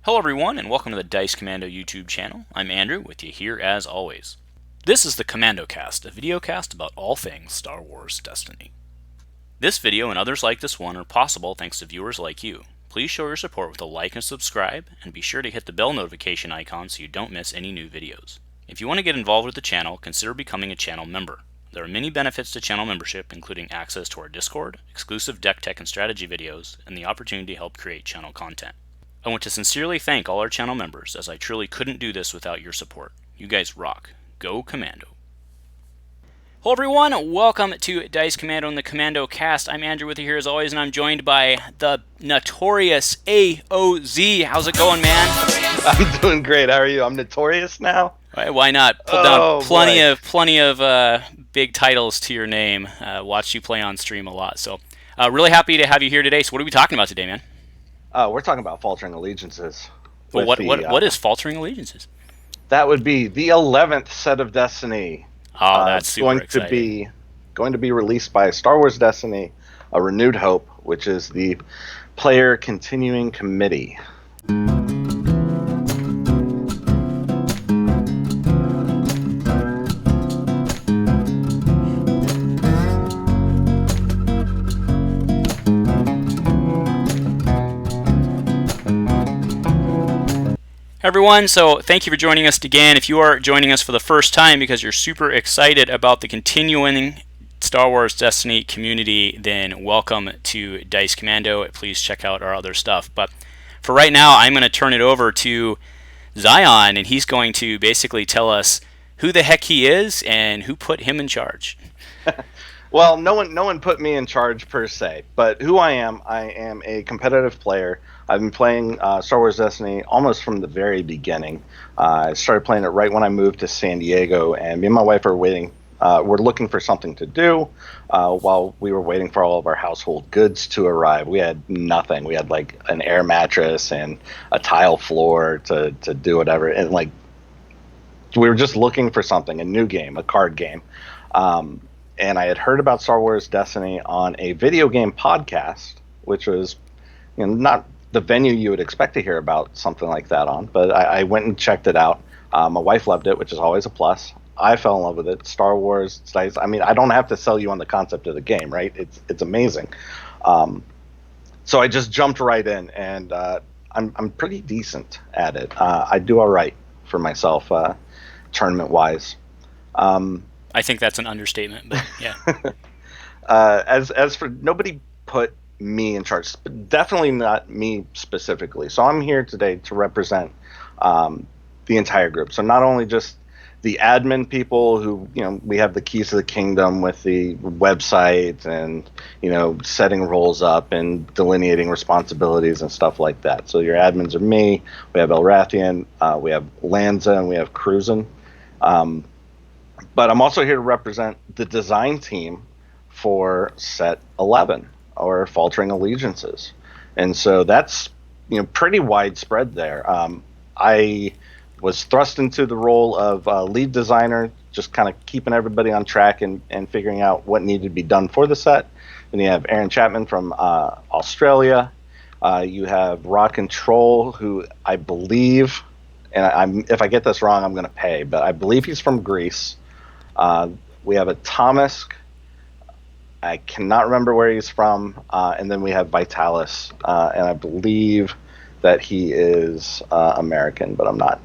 Hello everyone, and welcome to the Dice Commando YouTube channel. I'm Andrew, with you here as always. This is the Commando Cast, a video cast about all things Star Wars Destiny. This video and others like this one are possible thanks to viewers like you. Please show your support with a like and subscribe, and be sure to hit the bell notification icon so you don't miss any new videos. If you want to get involved with the channel, consider becoming a channel member. There are many benefits to channel membership, including access to our Discord, exclusive deck tech and strategy videos, and the opportunity to help create channel content. I want to sincerely thank all our channel members, as I truly couldn't do this without your support. You guys rock. Go Commando. Hello everyone, welcome to Dice Commando and the Commando Cast. I'm Andrew with you here as always, and I'm joined by the notorious AoZ. How's it going, man? I'm doing great. How are you? I'm notorious now? Why not? Pulled down plenty of big titles to your name. Watched you play on stream a lot. So really happy to have you here today. So what are we talking about today, man? We're talking about Faltering Allegiances. Well, what is Faltering Allegiances? That would be the 11th set of Destiny. Oh, that's super exciting. Going to be released by Star Wars Destiny, A Renewed Hope, which is the player continuing committee. Everyone, so thank you for joining us again. If you are joining us for the first time because you're super excited about the continuing Star Wars Destiny community, then welcome to Dice Commando. Please check out our other stuff. But for right now, I'm going to turn it over to Zion, and he's going to basically tell us who the heck he is and who put him in charge. Well, no one put me in charge per se, but who I am a competitive player. I've been playing Star Wars Destiny almost from the very beginning. I started playing it right when I moved to San Diego, and me and my wife are waiting. We're looking for something to do while we were waiting for all of our household goods to arrive. We had nothing. We had like an air mattress and a tile floor to do whatever, and like we were just looking for something, a new game, a card game. And I had heard about Star Wars Destiny on a video game podcast, which was, not the venue you would expect to hear about something like that on. But I went and checked it out. My wife loved it, which is always a plus. I fell in love with it. Star Wars Dice. I mean, I don't have to sell you on the concept of the game, right? It's amazing. So I just jumped right in, and I'm pretty decent at it. I do all right for myself, tournament wise. I think that's an understatement, but yeah. As for nobody put me in charge, definitely not me specifically. So I'm here today to represent the entire group. So not only just the admin people who, we have the keys to the kingdom with the website and, setting roles up and delineating responsibilities and stuff like that. So your admins are me. We have Elrathian, we have Lanza, and we have Cruisin'. But I'm also here to represent the design team for set 11, or Faltering Allegiances. And so that's, pretty widespread there. I was thrust into the role of lead designer, just kind of keeping everybody on track and figuring out what needed to be done for the set. And you have Aaron Chapman from Australia. You have Rock and Troll, who I believe, and if I get this wrong, I'm going to pay, but I believe he's from Greece. We have a Thomas. I cannot remember where he's from. And then we have Vitalis, and I believe that he is American, but I'm not.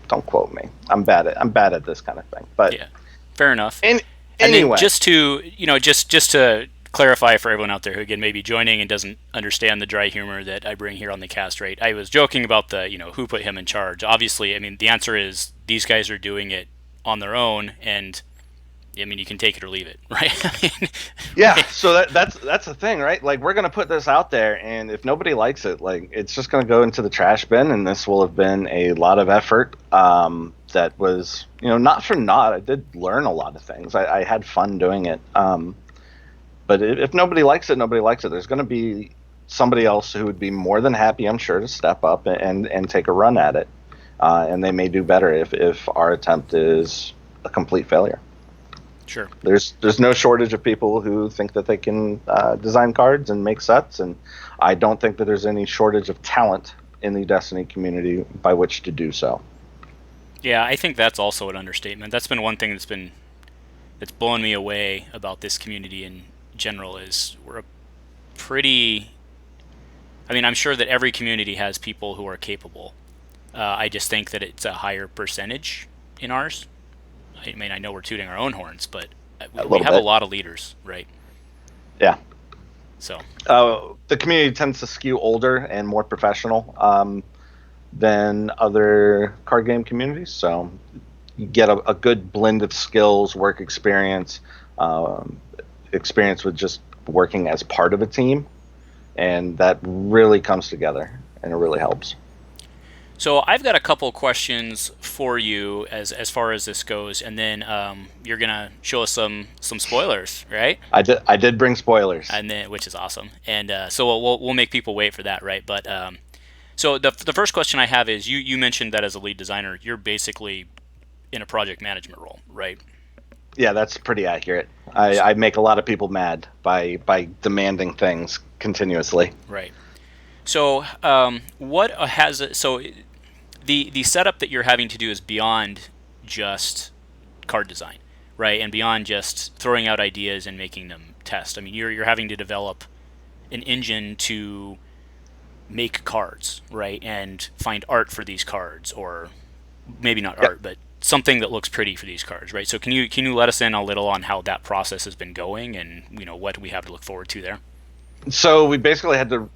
Don't quote me. I'm bad at this kind of thing. But yeah, fair enough. Anyway, then just to just to clarify for everyone out there who again may be joining and doesn't understand the dry humor that I bring here on the cast, right? I was joking about the who put him in charge. Obviously, I mean the answer is these guys are doing it on their own, and I mean, you can take it or leave it, right? Yeah. So that's the thing, right? Like, we're gonna put this out there, and if nobody likes it, like, it's just gonna go into the trash bin, and this will have been a lot of effort. That was, not for naught. I did learn a lot of things. I had fun doing it. But if nobody likes it, nobody likes it. There's gonna be somebody else who would be more than happy, I'm sure, to step up and take a run at it. And they may do better if our attempt is a complete failure. Sure. There's no shortage of people who think that they can design cards and make sets, and I don't think that there's any shortage of talent in the Destiny community by which to do so. Yeah, I think that's also an understatement. That's been one thing that's blown me away about this community in general is we're a pretty. I mean, I'm sure that every community has people who are capable. I just think that it's a higher percentage in ours. I mean, I know we're tooting our own horns, but A we little have a bit. lot of leaders, right? Yeah. So, The community tends to skew older and more professional than other card game communities. So you get a good blend of skills, work experience, um, experience with just working as part of a team, and that really comes together and it really helps. so I've got a couple questions for you as far as this goes, and then you're gonna show us some spoilers, right? I did bring spoilers. And then which is awesome, and so we'll make people wait for that, right? But so the first question I have is you mentioned that as a lead designer, you're basically in a project management role, right? Yeah, that's pretty accurate. I make a lot of people mad by demanding things continuously. Right. So what has so the setup that you're having to do is beyond just card design, right? And beyond just throwing out ideas and making them test. I mean, you're having to develop an engine to make cards, right? And find art for these cards, or maybe not Yep. art, but something that looks pretty for these cards, right? So can you let us in a little on how that process has been going, and what we have to look forward to there? So we basically had to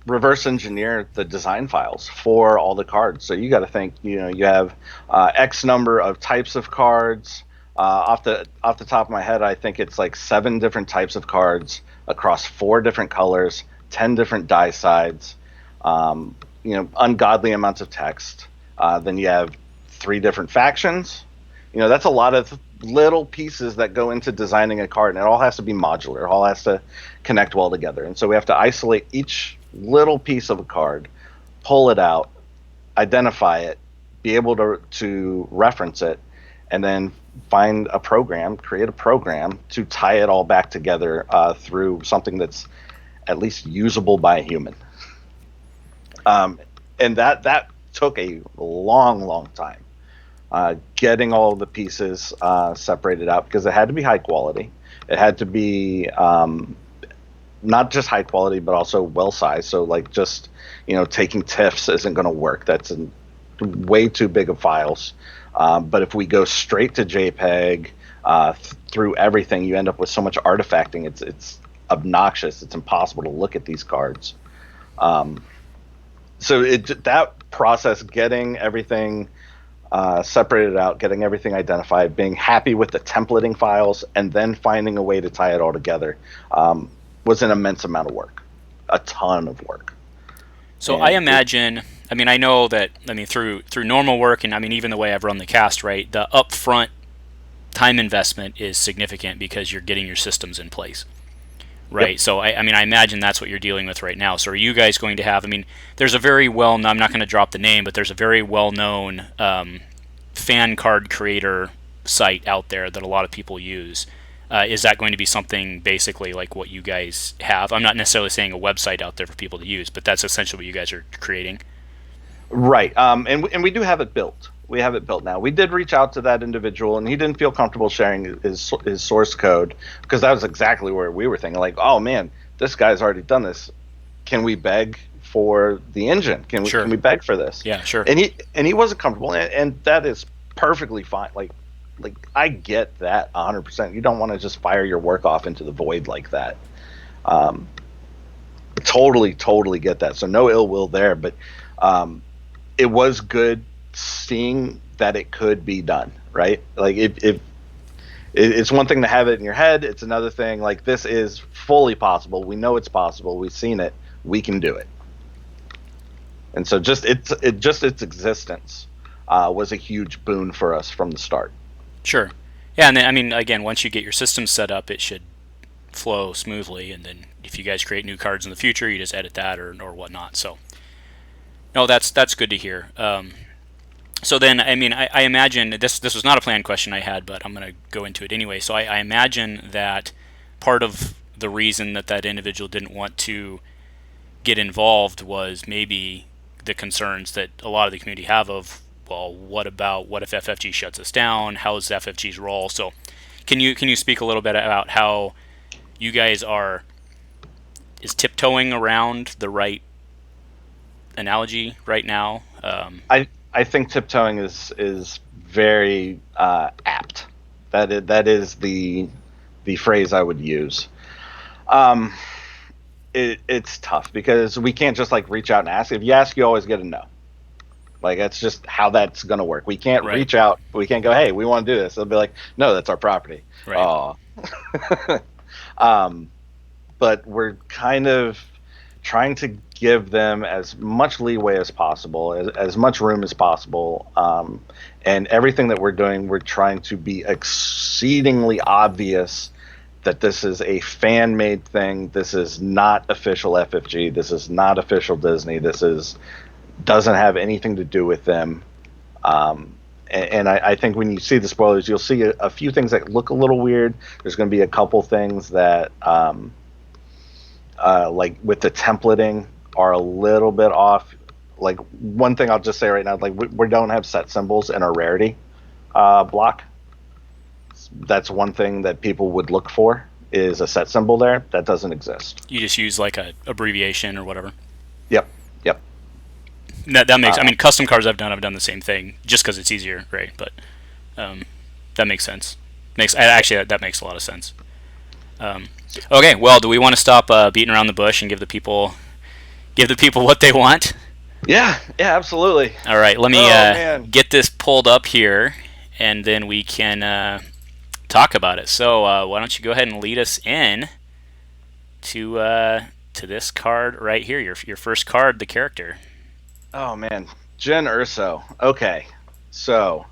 reverse engineer the design files for all the cards. So you got to think, you have X number of types of cards. Off the top of my head, I think it's like 7 different types of cards across 4 different colors, 10 different die sides. Ungodly amounts of text. Then you have 3 different factions. That's a lot of little pieces that go into designing a card, and it all has to be modular. It all has to connect well together. And so we have to isolate each little piece of a card, pull it out, identify it, be able to reference it, and then create a program to tie it all back together through something that's at least usable by a human. And that took a long, long time. Getting all the pieces separated out because it had to be high quality. It had to be not just high quality, but also well sized. So, like, just taking TIFFs isn't going to work. That's way too big of files. But if we go straight to JPEG through everything, you end up with so much artifacting. It's obnoxious. It's impossible to look at these cards. So that process, getting everything separated out, getting everything identified, being happy with the templating files, and then finding a way to tie it all together was an immense amount of work, a ton of work. So And I imagine, I mean, I know that, I mean, through normal work, and I mean, even the way I've run the cast, right, the upfront time investment is significant because you're getting your systems in place, right? Yep. So I mean, I imagine that's what you're dealing with right now. So are you guys going to have, I mean, there's a very well, I'm not going to drop the name, but there's a very well-known fan card creator site out there that a lot of people use. Is that going to be something basically like what you guys have? I'm not necessarily saying a website out there for people to use, but that's essentially what you guys are creating. Right. And we do have it built. We have it built now. We did reach out to that individual, and he didn't feel comfortable sharing his source code because that was exactly where we were thinking, like, oh man, this guy's already done this. Can we beg for the engine? Sure. Can we beg for this? Yeah, sure. And he wasn't comfortable, and that is perfectly fine. Like I get that 100%. You don't want to just fire your work off into the void like that. Totally get that. So no ill will there, but it was good seeing that it could be done, right? Like it's one thing to have it in your head. It's another thing, like, this is fully possible. We know it's possible. We've seen it. We can do it. And so just its existence was a huge boon for us from the start. Sure. Yeah, and then I mean, again, once you get your system set up, it should flow smoothly. And then if you guys create new cards in the future, you just edit that or whatnot. So no, that's good to hear. So then, I mean, I imagine this was not a planned question I had, but I'm going to go into it anyway. So I imagine that part of the reason that individual didn't want to get involved was maybe the concerns that a lot of the community have of, well, what if FFG shuts us down? How's FFG's role? So can you speak a little bit about how you guys is tiptoeing around the right analogy right now? I think tiptoeing is very apt. That is the phrase I would use. It's tough because we can't just like reach out and ask. If you ask, you always get a no. Like that's just how that's gonna work. We can't reach out. We can't go, hey, we want to do this. They'll be like, no, that's our property. Right. But we're kind of trying to give them as much leeway as possible, as much room as possible. And everything that we're doing, we're trying to be exceedingly obvious that this is a fan-made thing. This is not official FFG. This is not official Disney. Doesn't have anything to do with them. And I think when you see the spoilers, you'll see a few things that look a little weird. There's going to be a couple things that, like with the templating, are a little bit off. Like one thing I'll just say right now, like we don't have set symbols in our rarity block. That's one thing that people would look for, is a set symbol there. That doesn't exist. You just use like a abbreviation or whatever. Yep. That makes. I mean, custom cards I've done the same thing just because it's easier, right? But that makes sense. That makes a lot of sense. Okay, well, do we want to stop beating around the bush and give the people what they want? Yeah, absolutely. All right, let me get this pulled up here, and then we can talk about it. So why don't you go ahead and lead us in to this card right here, your first card, the character. Oh man, Jyn Erso. Okay, so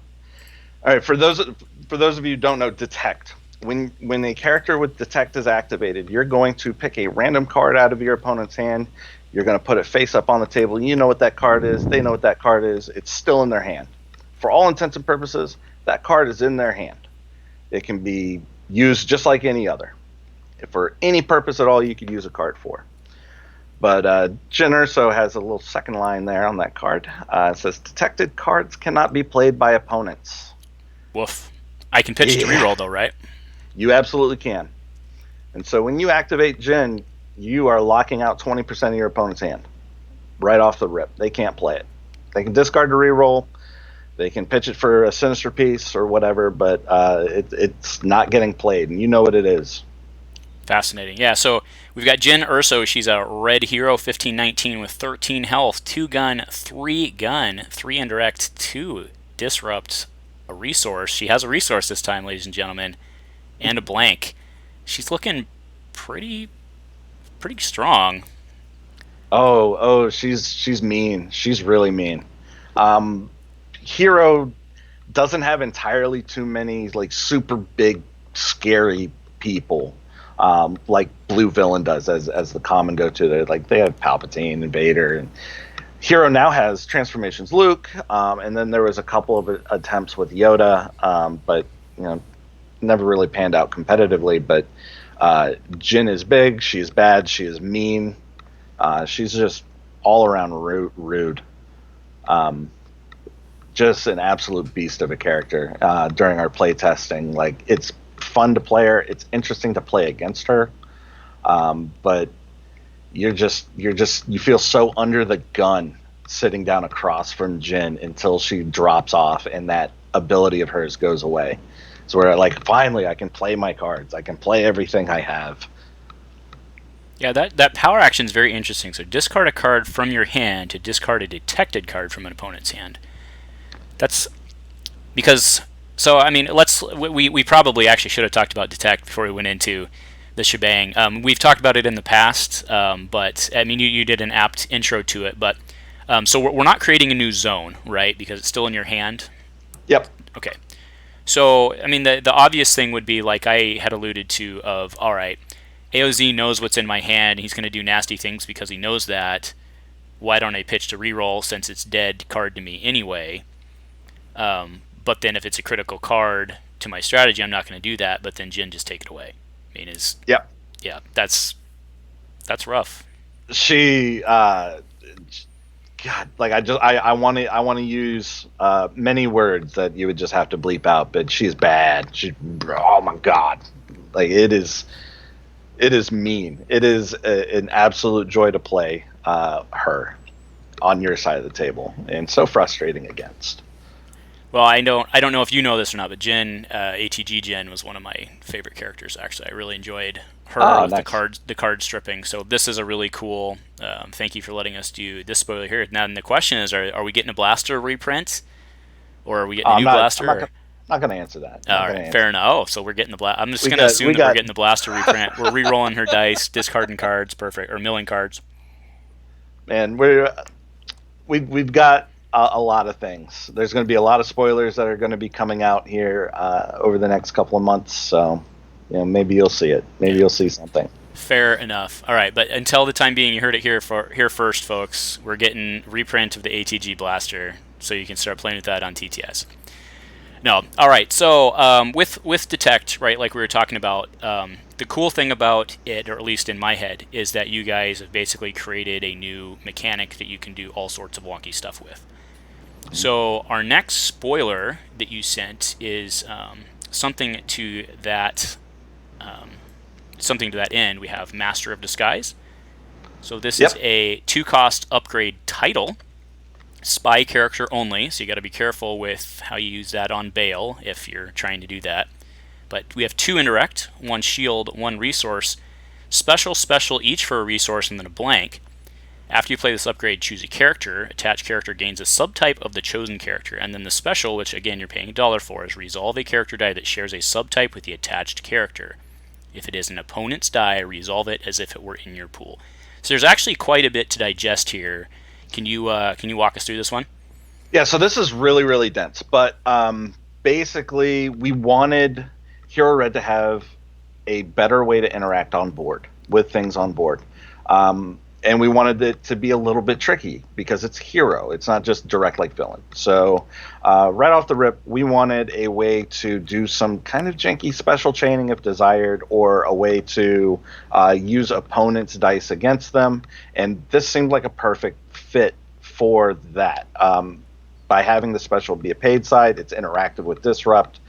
all right, for those of you who don't know, detect. When a character with detect is activated, you're going to pick a random card out of your opponent's hand. You're going to put it face up on the table. You know what that card is. They know what that card is. It's still in their hand. For all intents and purposes, that card is in their hand. It can be used just like any other. If for any purpose at all, you could use a card for. But Jyn Erso has a little second line there on that card. It says, detected cards cannot be played by opponents. Woof. I can pitch to reroll, though, right? You absolutely can. And so when you activate Jyn, you are locking out 20% of your opponent's hand. Right off the rip. They can't play it. They can discard to reroll. They can pitch it for a sinister piece or whatever, but it's not getting played, and you know what it is. Fascinating. Yeah, so we've got Jyn Erso. She's a red hero, 1519 with 13 health, 2 gun, 3 gun, 3 indirect, 2 disrupt, a resource. She has a resource this time, ladies and gentlemen, and a blank. She's looking pretty strong. Oh, she's mean. She's really mean. Hero doesn't have entirely too many like super big scary people. Like Blue Villain does as the common go-to. They have Palpatine and Vader, and Hero now has Transformations Luke, and then there was a couple of attempts with Yoda, but never really panned out competitively. But Jyn is big, she's bad, she is mean, she's just all around rude. Just an absolute beast of a character. During our play testing, like it's fun to play her. It's interesting to play against her, but you feel so under the gun sitting down across from Jyn until she drops off and that ability of hers goes away. So we're like, finally, I can play my cards. I can play everything I have. Yeah, that power action is very interesting. So discard a card from your hand to discard a detected card from an opponent's hand. That's because. So I mean, we probably actually should have talked about detect before we went into the shebang. We've talked about it in the past, but I mean, you did an apt intro to it. But so we're not creating a new zone, right? Because it's still in your hand. Yep. Okay. So I mean, the obvious thing would be like I had alluded to of, all right, AoZ knows what's in my hand. He's going to do nasty things because he knows that. Why don't I pitch to reroll since it's dead card to me anyway? But then if it's a critical card to my strategy, I'm not going to do that. But then Jyn just take it away. I mean, yeah, that's rough. She God, like I want to use many words that you would just have to bleep out, but she's bad. Oh my God, like it is mean. It is an absolute joy to play her on your side of the table, and so frustrating against. Well, I don't know if you know this or not, but Jyn, ATG Jyn, was one of my favorite characters. Actually, I really enjoyed her Oh, with nice. the card stripping. So this is a really cool. Thank you for letting us do this spoiler here. Now, the question is, are we getting a blaster reprint, or are we getting a I'm new not. I'm blaster? not. Or... Not gonna answer that. Not All gonna right, fair answer. enough. Oh, so we're getting the blast. I'm just We gonna got. assume We that we're got. getting the blaster reprint. We're re-rolling her dice, discarding cards, perfect, or milling cards. Man, we've got a lot of things. There's going to be a lot of spoilers that are going to be coming out here over the next couple of months. So, maybe you'll see it. Maybe Yeah. you'll see something. Fair enough. All right, but until the time being, you heard it here first, folks. We're getting reprint of the ATG blaster, so you can start playing with that on TTS. No, all right. So with Detect, right, like we were talking about, the cool thing about it, or at least in my head, is that you guys have basically created a new mechanic that you can do all sorts of wonky stuff with. So our next spoiler that you sent is something to that end. We have Master of Disguise. So this is Yep. a 2-cost upgrade title, spy character only. So you got to be careful with how you use that on Bale if you're trying to do that. But we have 2 indirect, 1 shield, 1 resource, special each for a resource, and then a blank. After you play this upgrade, choose a character. Attached character gains a subtype of the chosen character. And then the special, which again you're paying $1 for, is resolve a character die that shares a subtype with the attached character. If it is an opponent's die, resolve it as if it were in your pool. So there's actually quite a bit to digest here. Can you walk us through this one? Yeah. So this is really, really dense. But basically, we wanted Hero Red to have a better way to interact on board with things on board. And we wanted it to be a little bit tricky because it's hero. It's not just direct like villain. So right off the rip, we wanted a way to do some kind of janky special chaining if desired, or a way to use opponents' dice against them. And this seemed like a perfect fit for that. By having the special be a paid side, it's interactive with Disrupt.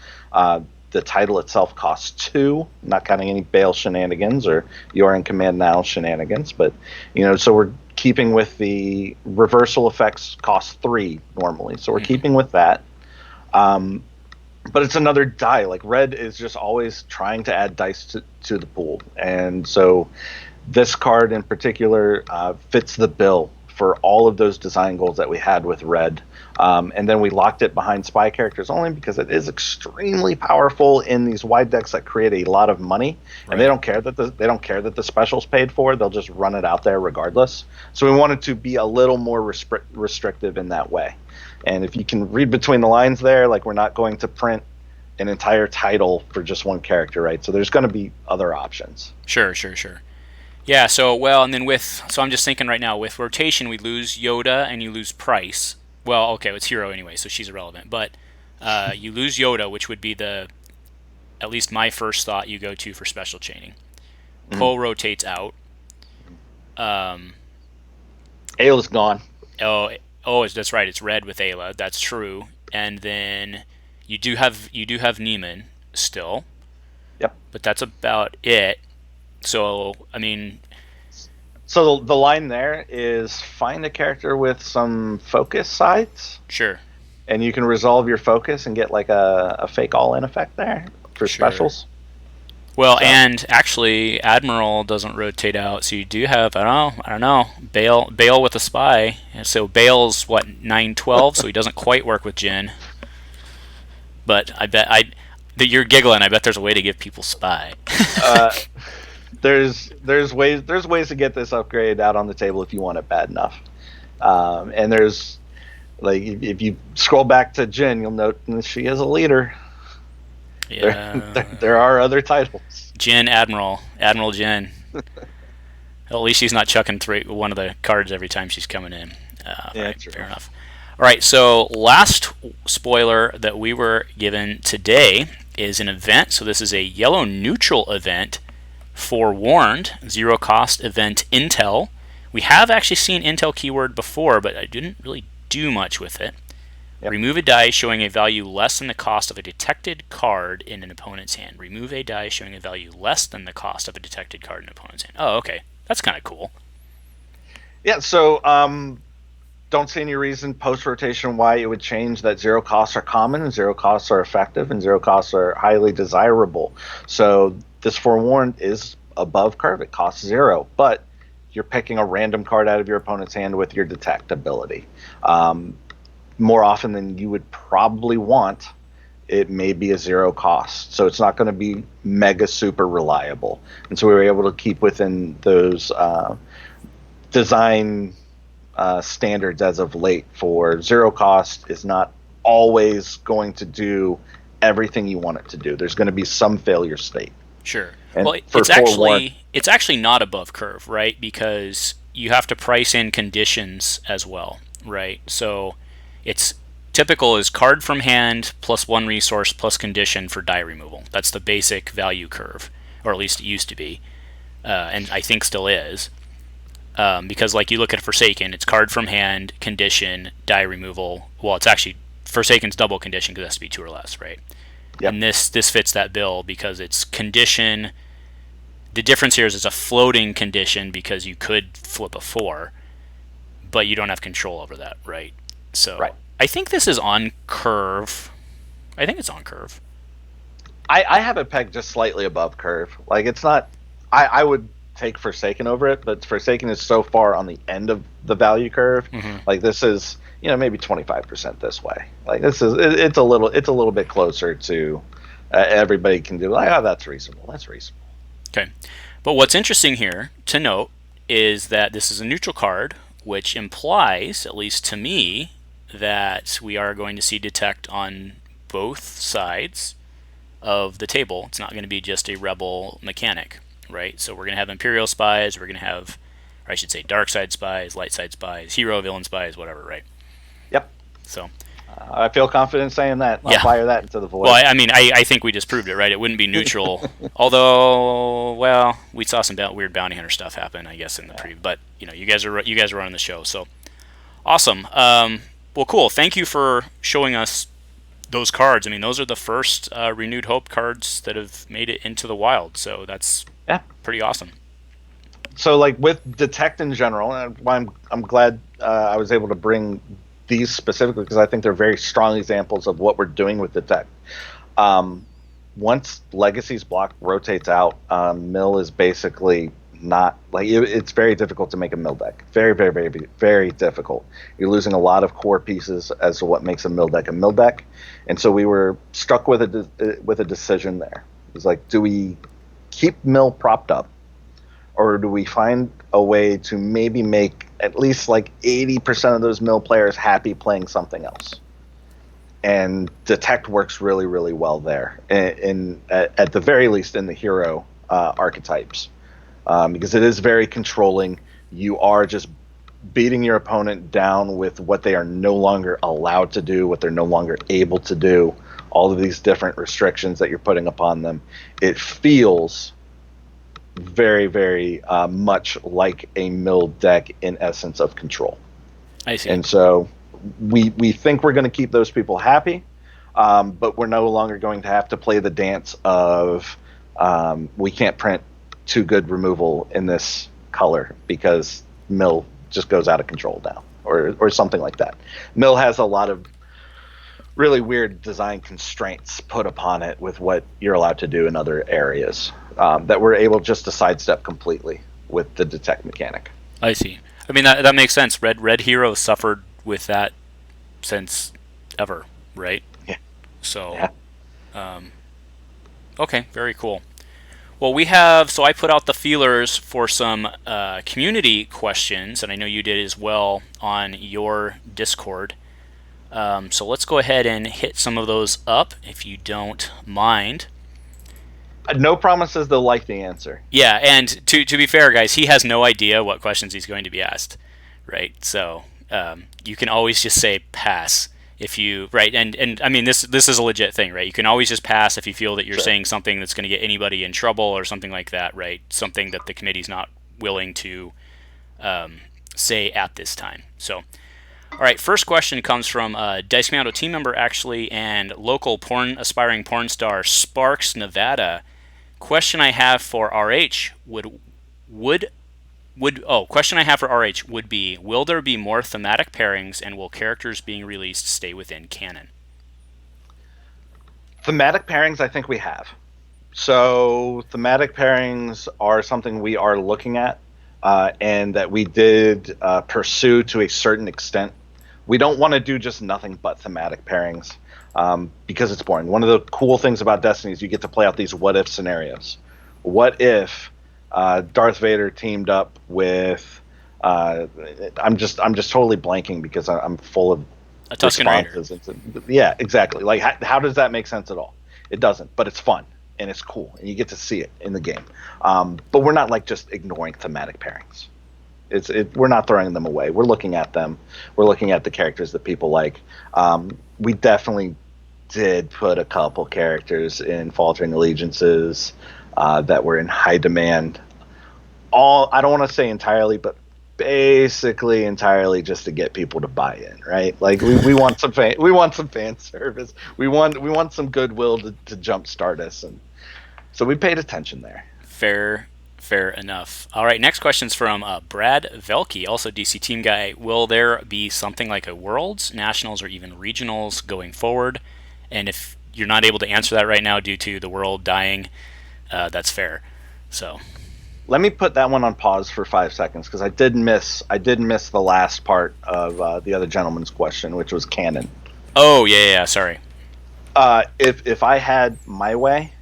The title itself costs 2, not counting any Bale shenanigans or You Are in Command Now shenanigans. But, so we're keeping with the reversal effects cost 3 normally. So we're keeping with that. But it's another die. Like Red is just always trying to add dice to the pool. And so this card in particular fits the bill for all of those design goals that we had with Red. And then we locked it behind spy characters only because it is extremely powerful in these wide decks that create a lot of money, and they don't care that the special's paid for. They'll just run it out there regardless. So we wanted to be a little more restrictive in that way. And if you can read between the lines there, like we're not going to print an entire title for just one character, right? So there's going to be other options. Sure. Yeah. So and then so I'm just thinking right now with rotation, we lose Yoda and you lose Price. Well, okay, it's Hero anyway, so she's irrelevant. But you lose Yoda, which would be at least my first thought you go to for special chaining. Poe rotates out. Ayla's gone. That's right. It's Red with Ayla. That's true. And then you do have Neiman still. Yep. But that's about it. So I mean. So the line there is find a character with some focus sides. Sure. And you can resolve your focus and get like a fake all-in effect there for specials. Well, and actually, Admiral doesn't rotate out, so you do have I don't know, Bale with a spy. And so Bale's 9/12, so he doesn't quite work with Jyn. But I bet that you're giggling. I bet there's a way to give people spy. There's ways to get this upgrade out on the table if you want it bad enough. And there's like if you scroll back to Jyn, you'll note that she is a leader. Yeah. There are other titles. Jyn Admiral Jyn. At least she's not chucking one of the cards every time she's coming in. Right, true. Fair enough. All right, so last spoiler that we were given today is an event. So this is a yellow neutral event. Forewarned, 0-cost event intel. We have actually seen Intel keyword before, but I didn't really do much with it. Yep. Remove a die showing a value less than the cost of a detected card in an opponent's hand. Remove a die showing a value less than the cost of a detected card in an opponent's hand. Oh, okay. That's kind of cool. Yeah, so don't see any reason post-rotation why it would change that 0 costs are common, and 0 costs are effective, and 0 costs are highly desirable. So this Forewarned is above curve. It costs 0, but you're picking a random card out of your opponent's hand with your detect ability. More often than you would probably want, it may be a 0 cost. So it's not going to be mega super reliable. And so we were able to keep within those design standards as of late for 0 cost is not always going to do everything you want it to do. There's going to be some failure state. Sure. And well, it's actually not above curve, right? Because you have to price in conditions as well, right? So it's typical is card from hand plus 1 resource plus condition for die removal. That's the basic value curve, or at least it used to be, and I think still is. Because like you look at Forsaken, it's card from hand, condition, die removal. Well, it's actually Forsaken's double condition because it has to be 2 or less, right? Yep. And this fits that bill because it's condition. The difference here is it's a floating condition because you could flip a 4, but you don't have control over that, right? So right. I think this is on curve. I think it's on curve. I have it pegged just slightly above curve. Like it's not. I would take Forsaken over it, but Forsaken is so far on the end of the value curve. Mm-hmm. Like this is, maybe 25% this way. Like this is, it's a little bit closer to everybody can do. Like, oh, that's reasonable. That's reasonable. Okay, but what's interesting here to note is that this is a neutral card, which implies, at least to me, that we are going to see detect on both sides of the table. It's not going to be just a rebel mechanic, right? So we're going to have Imperial spies, we're going to have, or I should say, dark side spies, light side spies, hero villain spies, whatever, right? Yep. So I feel confident saying that. I'll fire that into the void. Well, I think we just proved it, right? It wouldn't be neutral. Although, well, we saw some weird bounty hunter stuff happen, I guess, in the preview. But you guys are running the show, so awesome. Well, cool. Thank you for showing us those cards. I mean, those are the first Renewed Hope cards that have made it into the wild, so that's pretty awesome. So, like with Detect in general, I'm glad I was able to bring these specifically because I think they're very strong examples of what we're doing with Detect. Once Legacy's block rotates out, Mill is basically not like it's very difficult to make a mill deck. Very, very, very, very difficult. You're losing a lot of core pieces as to what makes a mill deck, and so we were struck with a decision there. It was like, do we keep mill propped up, or do we find a way to maybe make at least like 80% of those mill players happy playing something else? And Detect works really, really well there, at the very least in the hero archetypes. Because it is very controlling. You are just beating your opponent down with what they are no longer allowed to do, what they're no longer able to do, all of these different restrictions that you're putting upon them. It feels very, very much like a mill deck in essence of control. I see. And so we think we're going to keep those people happy, but we're no longer going to have to play the dance of we can't print too good removal in this color because mill just goes out of control now, or something like that. Mill has a lot of really weird design constraints put upon it with what you're allowed to do in other areas that we're able just to sidestep completely with the Detect mechanic. I see. I mean, that makes sense. Red Hero suffered with that since ever, right? Yeah. So, okay, very cool. Well, I put out the feelers for some community questions, and I know you did as well on your Discord. So let's go ahead and hit some of those up, if you don't mind. No promises they'll like the answer. Yeah, and to be fair, guys, he has no idea what questions he's going to be asked, right? So you can always just say pass. If you and I mean this is a legit thing, right? You can always just pass if you feel that you're saying something that's going to get anybody in trouble or something like that, right? Something that the committee's not willing to say at this time. So, all right, first question comes from Dice Commando team member, actually, and local aspiring porn star Sparks, Nevada. Question I have for RH question I have for RH would be: will there be more thematic pairings, and will characters being released stay within canon? Thematic pairings, I think we have. So thematic pairings are something we are looking at, and that we did pursue to a certain extent. We don't want to do just nothing but thematic pairings because it's boring. One of the cool things about Destiny is you get to play out these what-if scenarios. What if Darth Vader teamed up with? I'm just totally blanking because I'm full of A Tusken Raider. Yeah, exactly. Like how does that make sense at all? It doesn't, but it's fun and it's cool and you get to see it in the game. But we're not like just ignoring thematic pairings. We're not throwing them away. We're looking at them. We're looking at the characters that people like. We definitely did put a couple characters in Faltering Allegiances that were in high demand. I don't want to say entirely, but basically entirely just to get people to buy in, right? Like we want some fan service. We want some goodwill to jumpstart us, and so we paid attention there. Fair enough. All right, next question's from Brad Velke, also DC team guy. Will there be something like a Worlds, Nationals, or even Regionals going forward? And if you're not able to answer that right now due to the world dying, that's fair. So let me put that one on pause for 5 seconds because I did miss the last part of the other gentleman's question, which was canon. Oh yeah, sorry. If I had my way,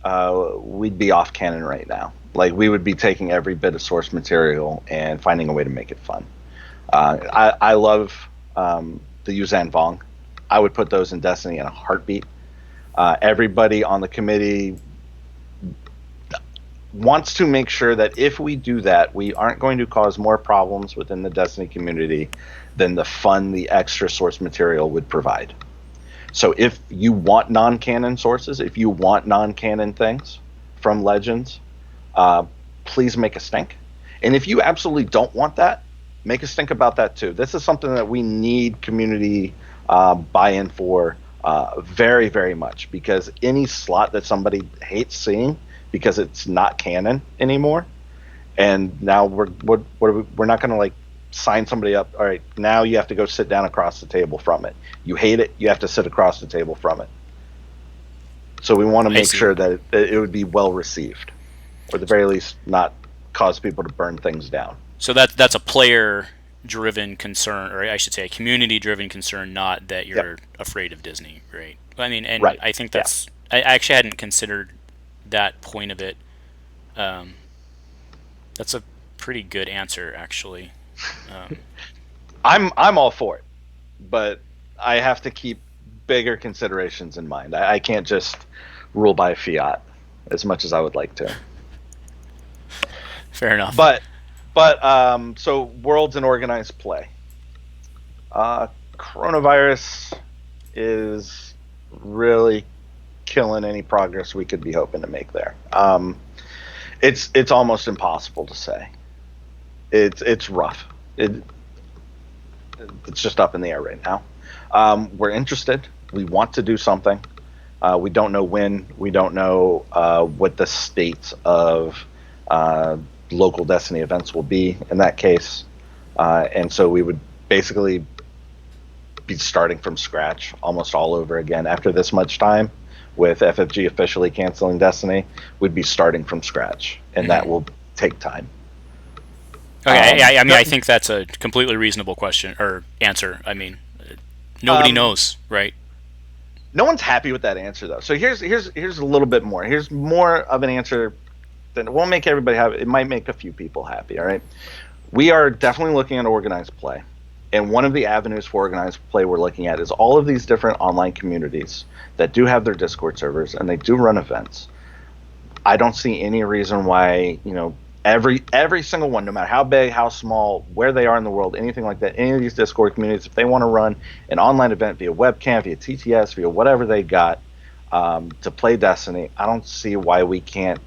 we'd be off canon right now. Like we would be taking every bit of source material and finding a way to make it fun. I love the Yuzhan Vong. I would put those in Destiny in a heartbeat. Everybody on the committee wants to make sure that if we do that, we aren't going to cause more problems within the Destiny community than the fun the extra source material would provide. So if you want non-canon sources, if you want non-canon things from Legends, please make a stink. And if you absolutely don't want that, make a stink about that too. This is something that we need community buy-in for very, very much, because any slot that somebody hates seeing because it's not canon anymore, and now we're not going to like sign somebody up. All right, now you have to go sit down across the table from it. You hate it, you have to sit across the table from it. So we want to make sure that it would be well received, or at the very least not cause people to burn things down. So that's a player-driven concern, or I should say a community-driven concern, not that you're afraid of Disney, right? I mean, and right. I think that's... Yeah. I actually hadn't considered that point of it. That's a pretty good answer, actually. I'm all for it, but I have to keep bigger considerations in mind. I can't just rule by fiat as much as I would like to. Fair enough. But so Worlds and organized play. Coronavirus is really killing any progress we could be hoping to make there. It's almost impossible to say. It's rough. It's just up in the air right now. We're interested. We want to do something. We don't know when. We don't know what the state of local Destiny events will be in that case. And so we would basically be starting from scratch almost all over again. After this much time, with FFG officially canceling Destiny, we'd be starting from scratch, and that will take time. Okay, I mean, I think that's a completely reasonable question or answer. I mean, nobody knows, right? No one's happy with that answer, though. So here's a little bit more. Here's more of an answer that it won't make everybody happy. It might make a few people happy. All right, we are definitely looking at organized play, and one of the avenues for organized play we're looking at is all of these different online communities that do have their Discord servers and they do run events. I don't see any reason why, every single one, no matter how big, how small, where they are in the world, anything like that, any of these Discord communities, if they want to run an online event via webcam, via TTS, via whatever they got to play Destiny, I don't see why we can't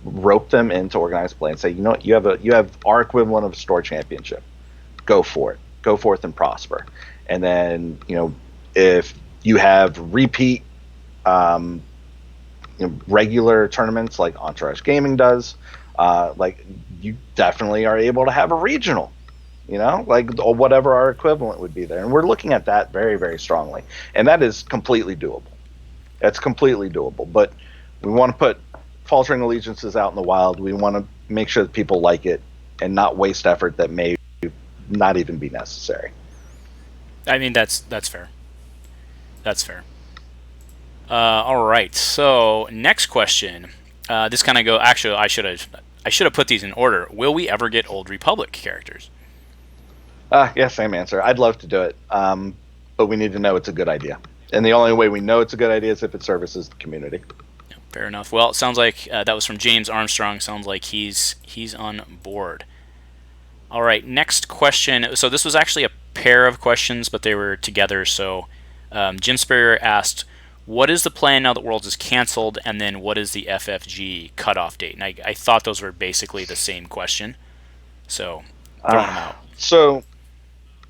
rope them into organized play and say, you know what, you have our equivalent of a store championship. Go for it. Go forth and prosper. And then, if you have repeat regular tournaments like Entourage Gaming does, like you definitely are able to have a regional, like or whatever our equivalent would be there. And we're looking at that very, very strongly. And that is completely doable. That's completely doable. But we want to put Faltering Allegiances out in the wild. We want to make sure that people like it and not waste effort that may not even be necessary. I mean, that's fair. That's fair. All right. So next question. This kind of go. Actually, I should have put these in order. Will we ever get Old Republic characters? Yeah, same answer. I'd love to do it, but we need to know it's a good idea. And the only way we know it's a good idea is if it services the community. Yeah, fair enough. Well, it sounds like that was from James Armstrong. Sounds like he's on board. All right, next question. So this was actually a pair of questions, but they were together. So Jim Spurrier asked, what is the plan now that Worlds is canceled, and then what is the FFG cutoff date? And I thought those were basically the same question. So throwing them out. So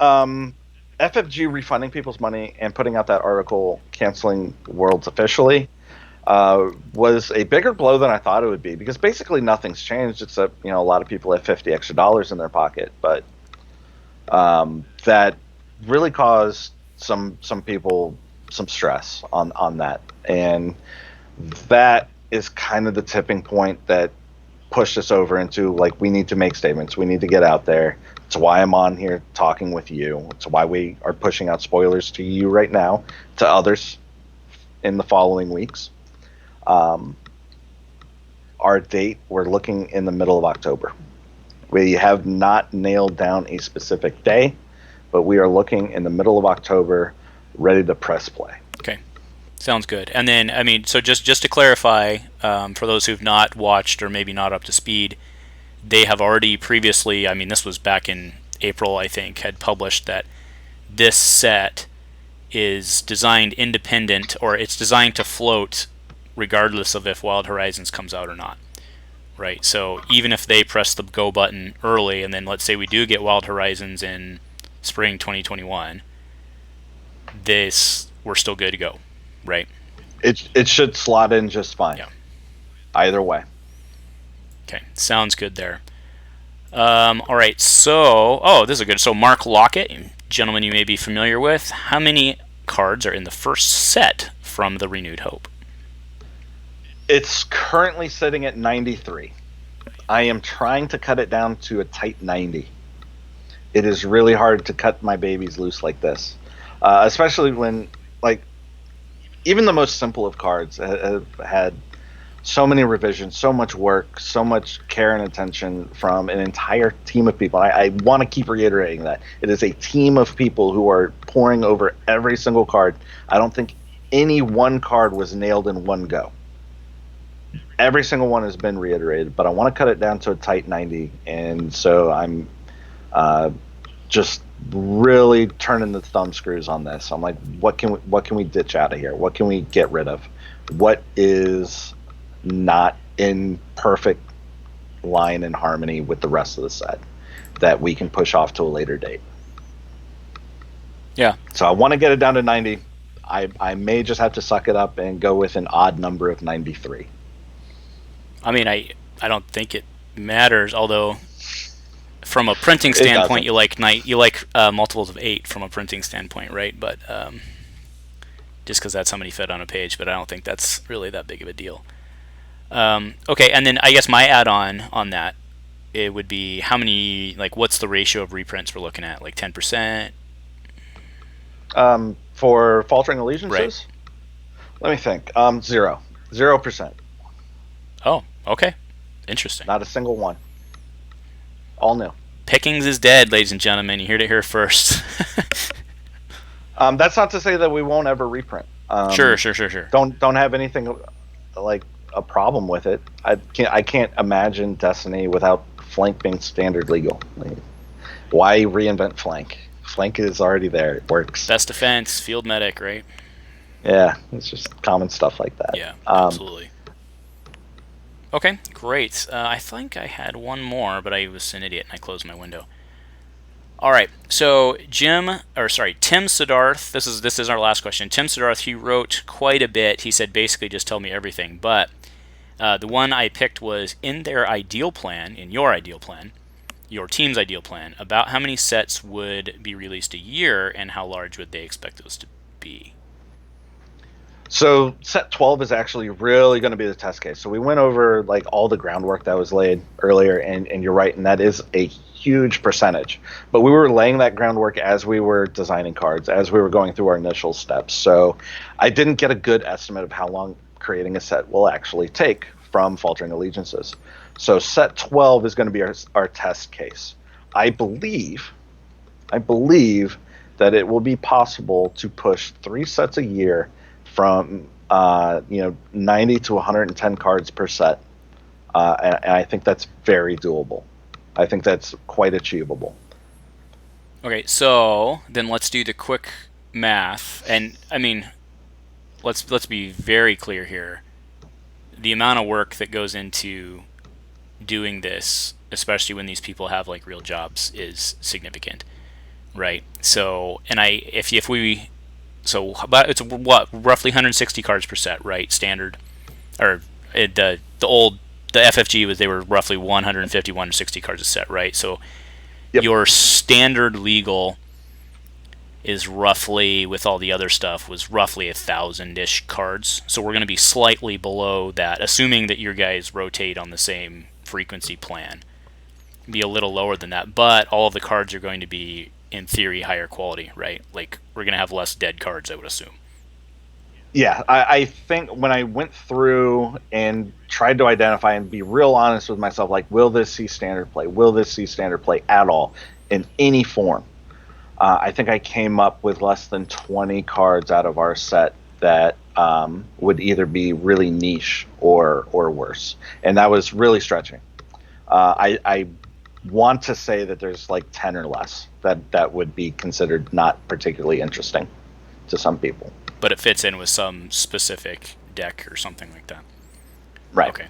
FFG refunding people's money and putting out that article canceling Worlds officially was a bigger blow than I thought it would be, because basically nothing's changed except a lot of people have $50 extra in their pocket, but that really caused some people some stress on that, and that is kind of the tipping point that pushed us over into, like, we need to make statements, we need to get out there. It's why I'm on here talking with you. It's why we are pushing out spoilers to you right now, to others in the following weeks. Our date, we're looking in the middle of October. We have not nailed down a specific day, but we are looking in the middle of October, ready to press play. Okay, sounds good. And then, I mean, so just to clarify, for those who've not watched or maybe not up to speed, they have already previously, I mean, this was back in April, I think, had published that this set is designed independent, or it's designed to float regardless of if Wild Horizons comes out or not, right? So even if they press the go button early, and then let's say we do get Wild Horizons in spring 2021, we're still good to go, right? It should slot in just fine. Yeah. Either way. Okay, sounds good there. All right, so this is good. So Mark Lockett, gentleman you may be familiar with, how many cards are in the first set from the Renewed Hope? It's currently sitting at 93. I am trying to cut it down to a tight 90. It is really hard to cut my babies loose like this, especially when, like, even the most simple of cards have had so many revisions, so much work, so much care and attention from an entire team of people. I want to keep reiterating that. It is a team of people who are poring over every single card. I don't think any one card was nailed in one go. Every single one has been reiterated, but I want to cut it down to a tight 90, and so I'm just really turning the thumb screws on this. I'm like, what can we ditch out of here? What can we get rid of? What is not in perfect line and harmony with the rest of the set that we can push off to a later date? Yeah. So I want to get it down to 90. I may just have to suck it up and go with an odd number of 93. I mean, I don't think it matters, although from a printing standpoint, you like multiples of 8 from a printing standpoint, right? But just because that's how many fit on a page, but I don't think that's really that big of a deal. Okay, and then I guess my add-on on that, it would be how many, like, what's the ratio of reprints we're looking at? Like 10%? For Faltering Allegiances? Right. Let me think. 0%. Oh, okay. Interesting. Not a single one. All new. Pickings is dead, ladies and gentlemen. You heard it here first. That's not to say that we won't ever reprint. Sure. Don't have anything like a problem with it. I can't imagine Destiny without flank being standard legal. Like, why reinvent flank? Flank is already there. It works. Best defense, field medic, right? Yeah, it's just common stuff like that. Yeah, absolutely. Okay, great. I think I had one more, but I was an idiot and I closed my window. All right, so Tim Siddharth. This is our last question. Tim Siddharth. He wrote quite a bit. He said basically just tell me everything. But the one I picked was in your ideal plan, your team's ideal plan. About how many sets would be released a year, and how large would they expect those to be? So set 12 is actually really going to be the test case. So we went over like all the groundwork that was laid earlier, and you're right, and that is a huge percentage. But we were laying that groundwork as we were designing cards, as we were going through our initial steps. So I didn't get a good estimate of how long creating a set will actually take from Faltering Allegiances. So set 12 is going to be our test case. I believe that it will be possible to push 3 sets a year from 90 to 110 cards per set, and I think that's very doable. I think that's quite achievable. Okay, so then let's do the quick math, and I mean, let's be very clear here. The amount of work that goes into doing this, especially when these people have like real jobs, is significant, right? So, and about it's what roughly 160 cards per set, right? Standard, or the FFG they were roughly 150, 160 cards a set, right? So Yep. your standard legal is roughly, with all the other stuff, was roughly 1,000-ish cards. So we're going to be slightly below that, assuming that your guys rotate on the same frequency plan. Be a little lower than that, but all of the cards are going to be, in theory, higher quality, right? Like, we're going to have less dead cards, I would assume. Yeah, I think when I went through and tried to identify and be real honest with myself, like, will this see standard play? Will this see standard play at all in any form? I think I came up with less than 20 cards out of our set that would either be really niche or worse, and that was really stretching. I want to say that there's like 10 or less that would be considered not particularly interesting to some people. But it fits in with some specific deck or something like that. Right. Okay,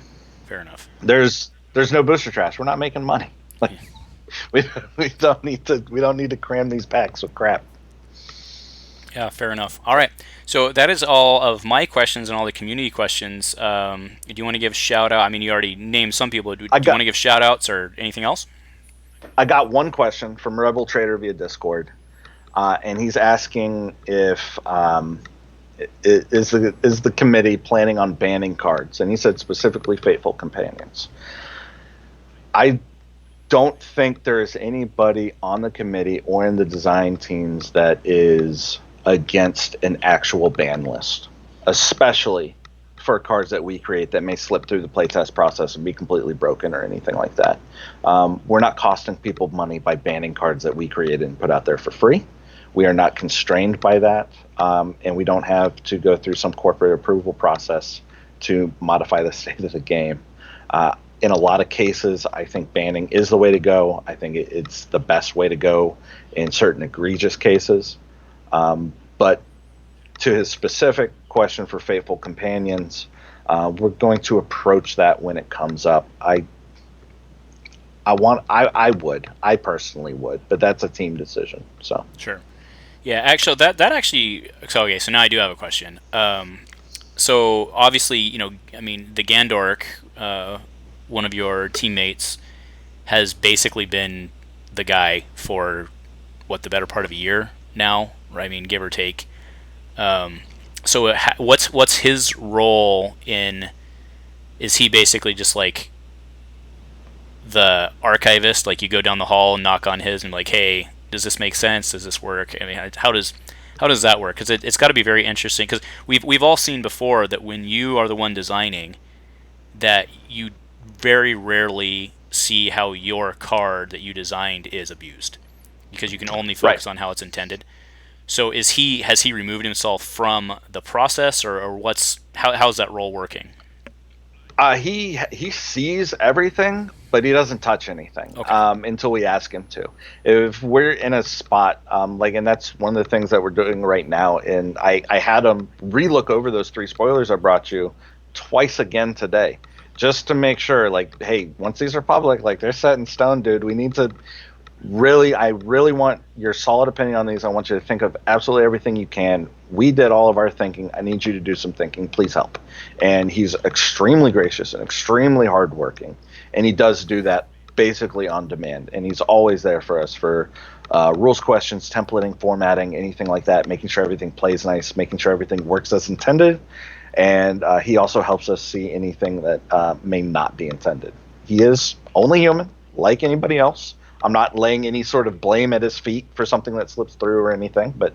fair enough. There's no booster trash. We're not making money. Like, we don't need to cram these packs with crap. Yeah, fair enough. All right, so that is all of my questions and all the community questions. Do you want to give shout out? I mean, you already named some people. Do you want to give shout outs or anything else? I got one question from Rebel Trader via Discord, and he's asking if is the committee planning on banning cards, and he said specifically Fateful Companions. I don't think there is anybody on the committee or in the design teams that is against an actual ban list, especially for cards that we create that may slip through the playtest process and be completely broken or anything like that. We're not costing people money by banning cards that we created and put out there for free. We are not constrained by that, and we don't have to go through some corporate approval process to modify the state of the game. In a lot of cases, I think banning is the way to go. I think it's the best way to go in certain egregious cases. But to his specific question for Faithful Companions, we're going to approach that when it comes up. I personally would, but that's a team decision. So sure. Yeah, actually, so okay. So now I do have a question. So obviously, I mean, the Gandork, one of your teammates, has basically been the guy for the better part of a year now, right? I mean, give or take. So what's his role in? Is he basically just like the archivist? Like, you go down the hall and knock on his and like, hey, does this make sense? Does this work? I mean, how does that work? Because it's got to be very interesting. Because we've all seen before that when you are the one designing, that you very rarely see how your card that you designed is abused, because you can only focus on how it's intended. So has he removed himself from the process, or how's that role working? He sees everything, but he doesn't touch anything until we ask him to. If we're in a spot, and that's one of the things that we're doing right now, and I had him relook over those 3 spoilers I brought you twice again today, just to make sure, like, hey, once these are public, like, they're set in stone, dude. We need to I really want your solid opinion on these. I want you to think of absolutely everything you can. We did all of our thinking. I need you to do some thinking. Please help. And he's extremely gracious and extremely hardworking. And he does do that basically on demand. And he's always there for us for rules questions, templating, formatting, anything like that, making sure everything plays nice, making sure everything works as intended. And he also helps us see anything that may not be intended. He is only human, like anybody else. I'm not laying any sort of blame at his feet for something that slips through or anything, but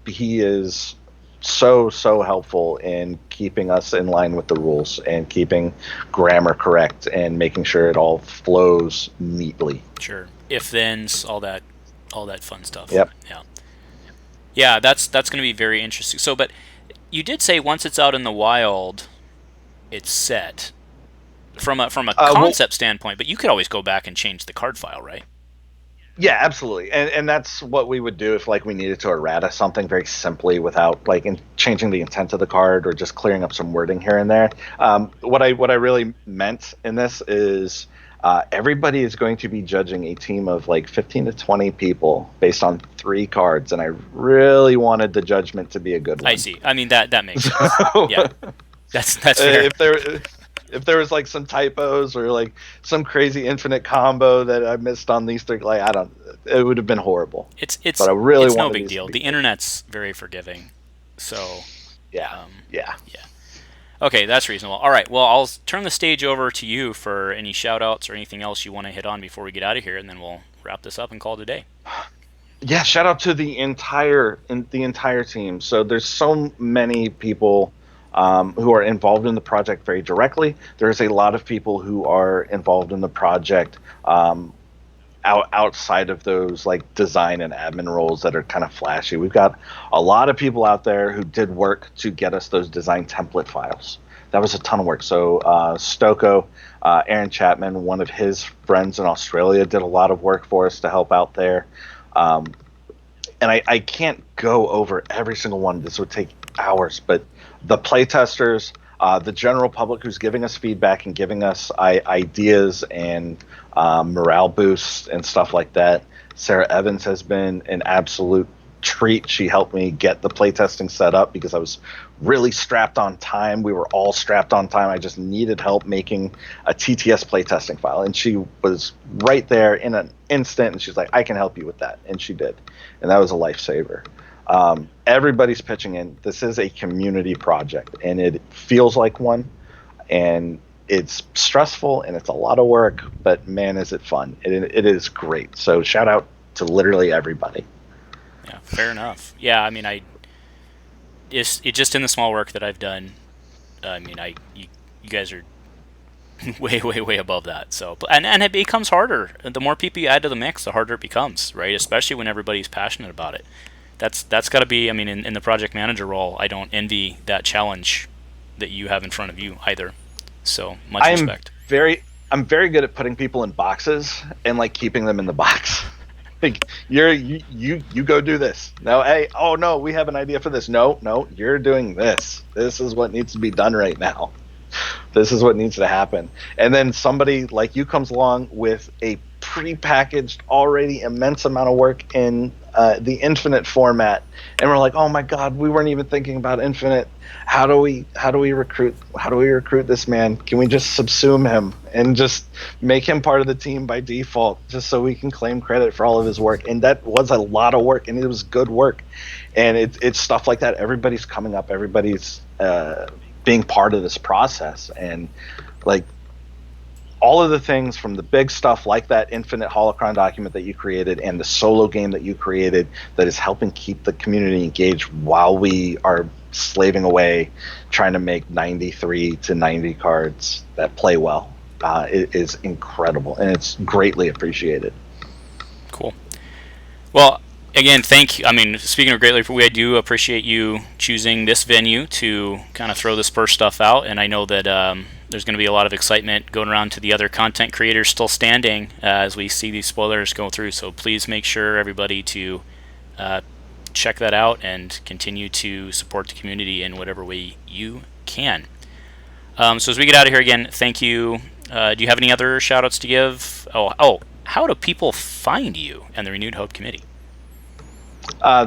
he is so helpful in keeping us in line with the rules and keeping grammar correct and making sure it all flows neatly. Sure. If thens, all that fun stuff. Yep. Yeah, that's going to be very interesting. So, but you did say once it's out in the wild, it's set from a concept standpoint, but you could always go back and change the card file, right? Yeah, absolutely, and that's what we would do if like we needed to errata something very simply without like changing the intent of the card or just clearing up some wording here and there. What I really meant in this is everybody is going to be judging a team of like 15 to 20 people based on 3 cards, and I really wanted the judgment to be a good one. I see. I mean that makes sense. Yeah, that's fair. If there was like some typos or like some crazy infinite combo that I missed on these 3, like it would have been horrible. But I really it's no big deal. The internet's very forgiving, so yeah. Okay, that's reasonable. All right, well, I'll turn the stage over to you for any shout-outs or anything else you want to hit on before we get out of here, and then we'll wrap this up and call it a day. Yeah, shout out to the entire team. So there's so many people who are involved in the project very directly. There's a lot of people who are involved in the project outside of those like design and admin roles that are kind of flashy. We've got a lot of people out there who did work to get us those design template files. That was a ton of work. So Stoko, Aaron Chapman, one of his friends in Australia, did a lot of work for us to help out there. And I can't go over every single one. This would take hours, but the playtesters, the general public who's giving us feedback and giving us ideas and morale boosts and stuff like that. Sarah Evans has been an absolute treat. She helped me get the playtesting set up because I was really strapped on time. We were all strapped on time. I just needed help making a TTS playtesting file, and she was right there in an instant, and she's like, I can help you with that, and she did, and that was a lifesaver. Everybody's pitching in. This is a community project, and it feels like one, and it's stressful, and it's a lot of work, but man, is it fun. It is great. So shout out to literally everybody. Yeah, fair enough. Yeah, I mean, it's just in the small work that I've done. I mean, you guys are way above that. So, and it becomes harder. The more people you add to the mix, the harder it becomes, right? Especially when everybody's passionate about it. That's got to be. I mean, in the project manager role, I don't envy that challenge that you have in front of you either. So much respect. I'm very good at putting people in boxes and like keeping them in the box. Like you go do this. No, hey, oh no, we have an idea for this. No, you're doing this. This is what needs to be done right now. This is what needs to happen. And then somebody like you comes along with a pre-packaged, already immense amount of work in the infinite format, and we're like, oh my god, we weren't even thinking about infinite. How do we recruit this man? Can we just subsume him and just make him part of the team by default, just so we can claim credit for all of his work? And that was a lot of work, and it was good work. And it's stuff like that. Everybody's coming up. Everybody's being part of this process, and like all of the things from the big stuff like that infinite holocron document that you created and the solo game that you created that is helping keep the community engaged while we are slaving away trying to make 93 to 90 cards that play well. It is incredible, and it's greatly appreciated. Cool. Well, again, speaking of greatly, we do appreciate you choosing this venue to kind of throw this first stuff out, and I know that there's going to be a lot of excitement going around to the other content creators still standing as we see these spoilers go through. So please make sure everybody to check that out and continue to support the community in whatever way you can. So as we get out of here again, thank you. Do you have any other shout-outs to give? How do people find you and the Renewed Hope Committee?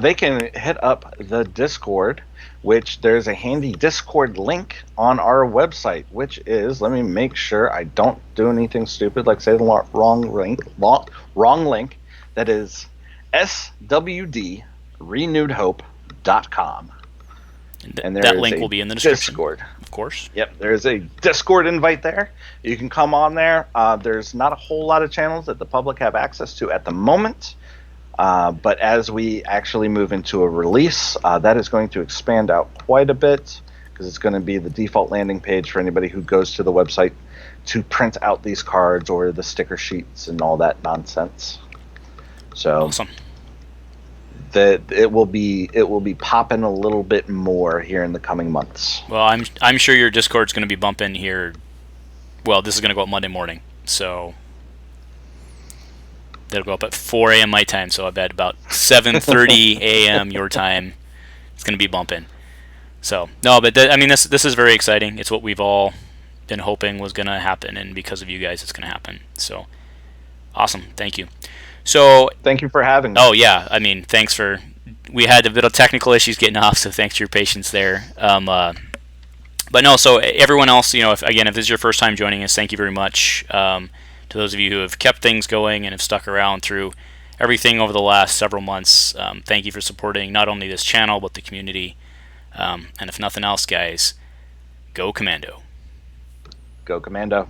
They can hit up the Discord, which there's a handy Discord link on our website, which is, let me make sure I don't do anything stupid, like say the wrong link. That is swdrenewedhope.com. And that link will be in the description. Discord. Of course. Yep, there's a Discord invite there. You can come on there. There's not a whole lot of channels that the public have access to at the moment. But as we actually move into a release, that is going to expand out quite a bit, because it's going to be the default landing page for anybody who goes to the website to print out these cards or the sticker sheets and all that nonsense. So awesome. That it will be popping a little bit more here in the coming months. Well, I'm sure your Discord's going to be bumping here. Well, this is going to go up Monday morning, so that'll go up at 4 a.m. my time. So I bet about 7:30 a.m. your time, it's going to be bumping. So no, but this is very exciting. It's what we've all been hoping was going to happen, and because of you guys, it's going to happen. So awesome, thank you. So thank you for having me. Oh yeah, thanks for. We had a bit of technical issues getting off, so thanks for your patience there. But no, so everyone else, if this is your first time joining us, thank you very much. To those of you who have kept things going and have stuck around through everything over the last several months, thank you for supporting not only this channel but the community. And if nothing else, guys, go Commando. Go Commando.